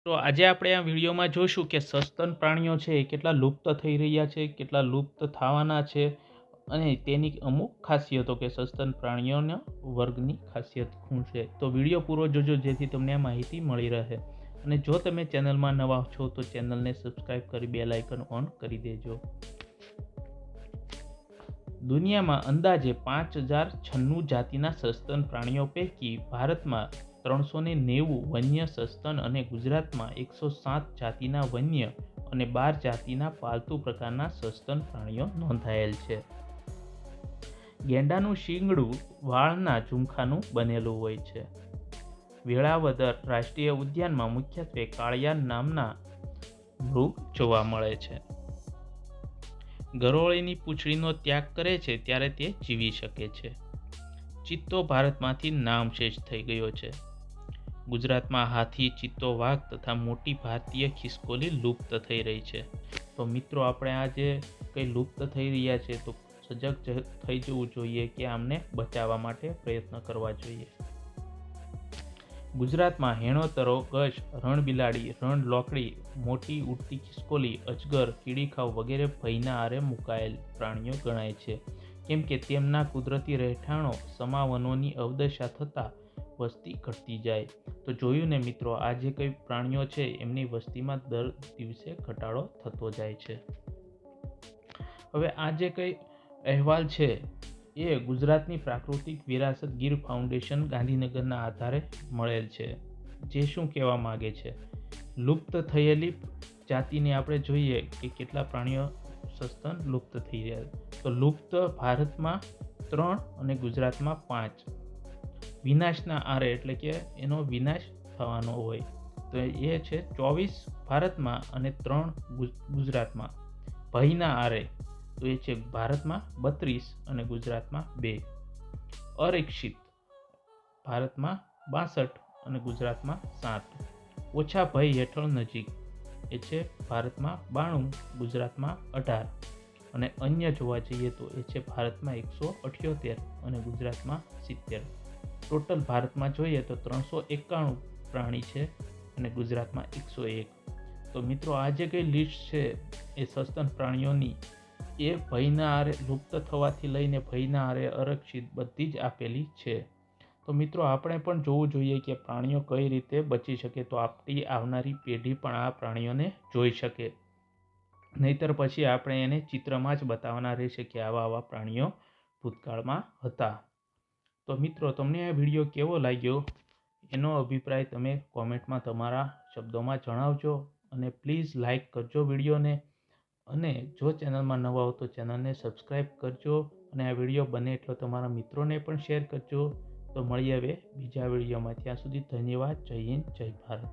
તો આજે આપણે આ વિડીયોમાં જોઈશું કે સસ્તન પ્રાણીઓ છે એ કેટલા લુપ્ત થઈ રહ્યા છે, કેટલા લુપ્ત થવાના છે અને તેની અમુક ખાસિયતો કે સસ્તન પ્રાણીઓના વર્ગની ખાસિયત શું છે. તો વિડીયો પૂરો જોજો જેથી તમને આ માહિતી મળી રહે. અને જો તમે ચેનલમાં નવા છો તો ચેનલને સબસ્ક્રાઈબ કરી બેલ આઇકન ઓન કરી દેજો. દુનિયામાં અંદાજે 5096 જાતિના સસ્તન પ્રાણીઓ પૈકી ભારતમાં 390 વન્ય સસ્તન અને ગુજરાતમાં 107 જાતિના વન્ય અને 12 જાતિના પાલતુ પ્રકારના સસ્તન પ્રાણીઓ નોંધાયેલ છે. ગેંડાનું શીંગડું વાળના ઝુમખાનું બનેલું હોય છે. વેળાવદર રાષ્ટ્રીય ઉદ્યાનમાં મુખ્યત્વે કાળિયાર નામના મૃગ જોવા મળે છે. ગરોળીની પૂંછડીનો ત્યાગ કરે છે ત્યારે તે જીવી શકે છે. ચિત્તો ભારતમાંથી નામશેષ થઈ ગયો છે. ગુજરાતમાં હાથી, ચિત્તો, વાઘ તથા મોટી ભારતીય ખિસકોલી લુપ્ત થઈ રહી છે. તો મિત્રો આપણે આ જે કંઈ લુપ્ત થઈ રહ્યા છે તો સજગ થઈ જવું જોઈએ કે આમને બચાવવા માટે પ્રયત્ન કરવા જોઈએ. ગુજરાતમાં હેણોતરો, ગજ, રણબિલાડી, રણલોકડી, મોટી ઉડતી ખિસકોલી, અજગર, કીડીખાવ વગેરે ભયના આરે મુકાયેલ પ્રાણીઓ ગણાય છે, કેમ કે તેમના કુદરતી રહેઠાણો સમાવનોની અવદશા થતાં વસ્તી ઘટતી જાય. તો જોયું ને મિત્રો, આ જે કંઈ પ્રાણીઓ છે એમની વસ્તીમાં દર દિવસે ઘટાડો થતો જાય છે. હવે આ જે કંઈ અહેવાલ છે એ ગુજરાતની પ્રાકૃતિક વિરાસત ગીર ફાઉન્ડેશન ગાંધીનગરના આધારે મળેલ છે. જે શું કહેવા માગે છે, લુપ્ત થયેલી જાતિને આપણે જોઈએ કે કેટલા પ્રાણીઓ સસ્તન લુપ્ત થઈ રહ્યા. તો લુપ્ત ભારતમાં 3 અને ગુજરાતમાં 5. વિનાશના આરે એટલે કે એનો વિનાશ થવાનો હોય તો એ છે 24 ભારતમાં અને 3 ગુજરાતમાં. ભયના આરે તો એ છે ભારતમાં 32 અને ગુજરાતમાં 2. અરક્ષિત ભારતમાં 62 અને ગુજરાતમાં 7. ઓછા ભય હેઠળ નજીક એ છે ભારતમાં 92, ગુજરાતમાં 18. અને અન્ય જોવા જઈએ તો એ છે ભારતમાં 178 અને ગુજરાતમાં 70. ટોટલ ભારતમાં જોઈએ તો 391 પ્રાણી છે અને ગુજરાતમાં 101. તો મિત્રો આ જે કંઈ લિસ્ટ છે એ સસ્તન પ્રાણીઓની એ ભયના આરે લુપ્ત થવાથી લઈને ભયના આરે અરક્ષિત બધી જ આપેલી છે. તો મિત્રો આપણે પણ જોવું જોઈએ કે પ્રાણીઓ કઈ રીતે બચી શકે, તો આપણી આવનારી પેઢી પણ આ પ્રાણીઓને જોઈ શકે. નહીતર પછી આપણે એને ચિત્રમાં જ બતાવવાના રહેશે કે આવા આવા પ્રાણીઓ ભૂતકાળમાં હતા. તો મિત્રો તમને આ વિડીયો કેવો લાગ્યો એનો અભિપ્રાય તમે કોમેન્ટમાં તમારા શબ્દોમાં જણાવજો અને પ્લીઝ લાઈક કરજો વિડીયોને. અને જો ચેનલમાં નવા હો તો ચેનલને સબસ્ક્રાઈબ કરજો અને આ વિડીયો બને એટલો તમારા મિત્રોને પણ શેર કરજો. તો મળીએ હવે બીજા વિડીયોમાં. ત્યાં સુધી ધન્યવાદ. જય હિન્દ, જય ભારત.